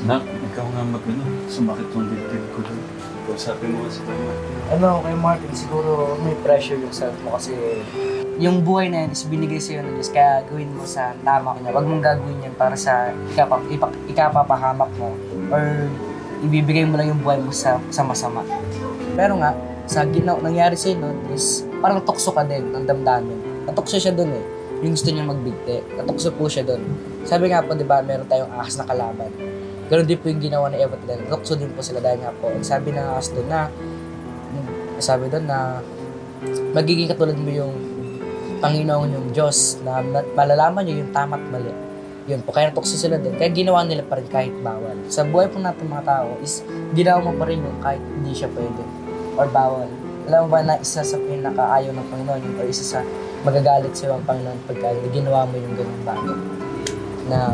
Nak, ikaw nga sumakit yung dibdib ko doon. Kausapin mo kasi kay Martin. Kay Martin, siguro may pressure yung self mo kasi yung buhay na yan is binigay sa'yo ng Diyos, kaya gawin mo sa tama ko niya. Huwag mong gagawin yan para sa ikapapahamak mo or ibibigay mo lang yung buhay mo sa masama. Pero nga, sa nangyari sa'yo nun is parang tukso ka din ng damdamin. Natukso siya dun eh. Yung gusto niya magbigti. Natukso po siya dun. Sabi nga po, di ba, meron tayong ahas na kalaban. Ganon din po yung ginawa ni Eva Tadal. Natukso din po sila dahil nga po. Sabi ng ahas dun na, magiging katulad mo yung Panginoon yung Diyos na malalaman niyo yung tama at mali. Yun po, kaya natukso sila din. Kaya ginawa nila pa rin kahit bawal. Sa buhay po natin mga tao is ginawa mo pa rin yung kahit hindi siya pwede or bawal. Alam mo ba na isa sa pinakaayaw ng Panginoon yun, or isa sa magagalit sa ang Panginoon pagka ginawa mo yung ganung bagay. Na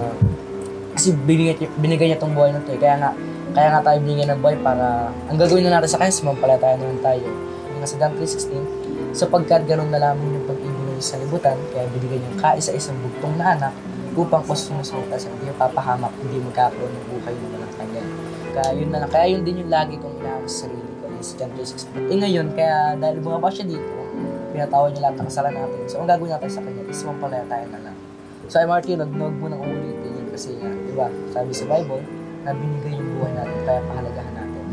kasi binigay niya tong buhay na to eh. Kaya nga tayo binigyan ng buhay para ang gagawin na natin sa kanya, sumampalataya naman tayo. Yung sa John 3:16, sapagkat ganun na lamang yung pag-ibig ng isang libutan, kaya binigyan niyang kaisa-isang bugtong na anak upang kung sumusunod sa hindi papahamak, hindi magkakaroon ng buhay na walang kanya. Kaya yun na lang. Kaya yun din yung lagi kong inaaway sa sarili ko, yung sa John 3:16. Ngayon, kaya dahil bumaba siya dito, pinatawad niya lahat ng kasalanan natin. So, ang gagawin natin sa kanya is sumampalataya na lang. So, ay Martin, huwag mo nang uulitin yun kasi di ba, sabi sa Bible, na binigay yung buhay natin, kaya pahalagahan natin.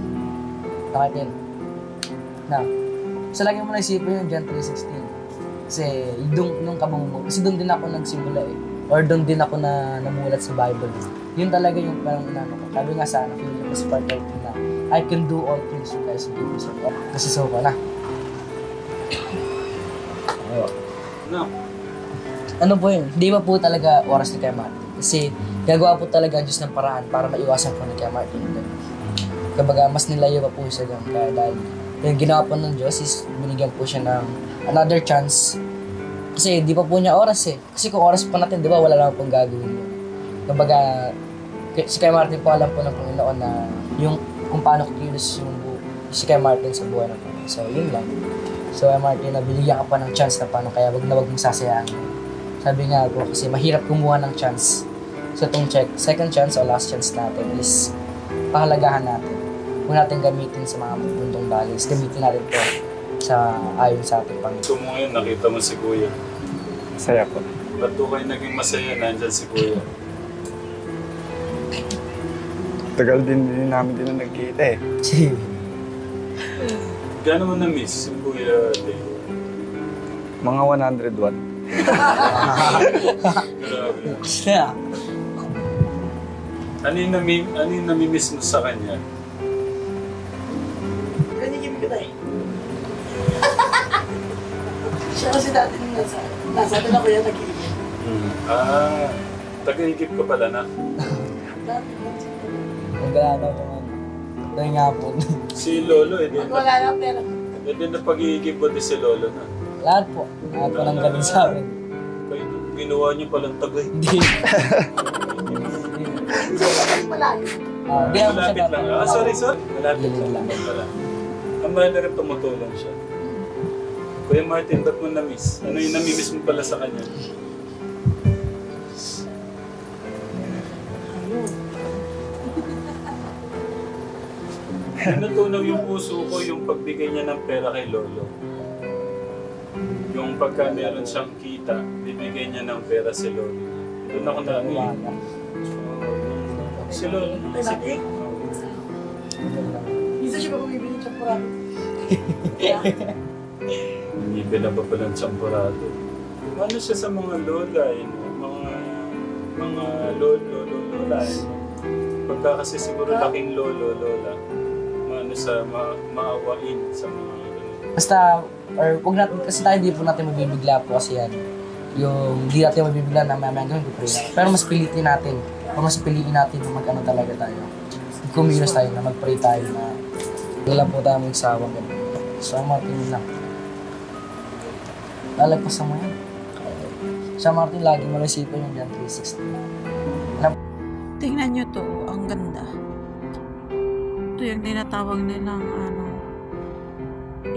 Nakitin. Na, sa lagi mo naisipin yung John 3:16. Kasi, nung kabang kasi doon din ako nagsimula eh. Or doon din ako namulat sa Bible. Yun talaga yung parang inano ko. Sabi nga sana, Philippians 4:13 na, I can do all things through Christ who gives me strength. Kasi so ka na. No. Ano po yun? Hindi ba po talaga oras ni Kuya Martin? Kasi gagawa po talaga ang Diyos ng paraan para maiwasan po ni Kuya Martin. Kumbaga, mas nilayo pa po siya dyan. Kaya dahil yung ginawa po ng Diyos is binigyan po siya ng another chance. Kasi di pa po niya oras eh. Kasi kung oras pa natin, di ba, wala lang pong gagawin yun. Kumbaga, si Kuya Martin po alam po ng Panginoon na yung kung paano kilos si Kuya Martin sa buhay ng Panginoon. So, yun lang. So, Kuya Martin, nabigyan ka pa ng chance na paano, kaya wag mong sasayangin. Sabi nga po, kasi mahirap kumuha ng chance. So, itong second chance o last chance natin is pahalagahan natin. Kung natin gamitin sa mga mundong bagay, gamitin natin to sa ayon sa ating Panginoon. So mo ngayon, nakita mo si Kuya. Masaya po. Ba't po kayo naging masaya nandyan si Kuya? Tagal din namin din na nagkita eh. Gano'n mo na-miss si Kuya Leo? Mga 101. Grabe. Siya. Ano yung nami-miss mo sa kanya? Ganyan ko tayo. Siya kasi dati nasa atin ako yan nag-iigit. Taga-igip ka pala na. Dati Ang galaw naman. Ito nga po. Si Lolo, pag wala lang pera. na pag-iigip mo din si Lolo na. Lahat po. Lahat po ng galing sa amin. Kaya ginawa niyo palang tagay. Hindi. So, kapag malayo. Hindi naman siya Malapit lang. Sorry. Malapit lang pala. Ang mahal na rin tumutulong siya. Kuya Martin, ba't mo na-miss? Ano yung nami-miss mo pala sa kanya? Natunaw yung puso ko yung pagbigay niya ng pera kay Lolo. Yung pagka meron siyang kita, bibigay niya ng pera si Lolo. Doon ako na ano yun. Si Lolo. Tayo natin. Minsan siya pa bumibili ng champurado. Hindi pa pala ng champurado. Ano siya sa mga lola, mga lola. Pagka kasi siguro laking lola, maawain sa mga ganun. Basta, or wag natin, kasi tayo di po natin mabibigla po kasi yan. Yung di natin mabibigla na may gawin, pray na. Pero mas pilitin natin, o mas piliin natin na mag-ano talaga tayo. Kumilos tayo na mag-pray tayo na wala po tayo magsawang ganun. So, Martin lang. Lalagpasan mo yan. Sa Martin, lagi mo naisipan yung John 3:16. Tingnan nyo to, ang ganda. Ito yung tinatawag nilang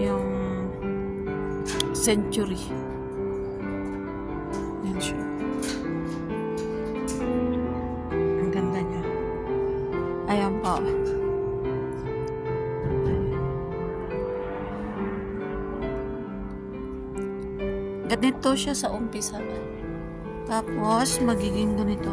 yung century. Yan siya. Ang ganda niya. Ayan po. Ganito siya sa umpisa. Tapos, magiging ganito.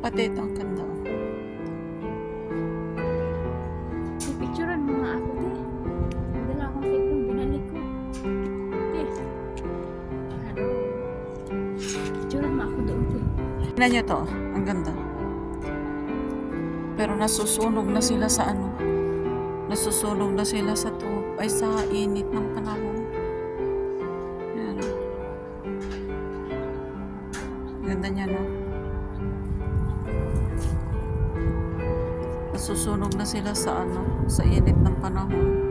Pati ito ang ganda. Picturean mo nga ako, te. Dala akong cellphone, binalik ko. Te. Hello. Picturean mo ako doon, te. Tingnan nyo to. Ang ganda. Pero nasusunog na sila sa ano. Nasusunog na sila sa ay sa init ng panahon. Ayan. Ganda niya, no? Nasusunog na sila sa ano, sa init ng panahon.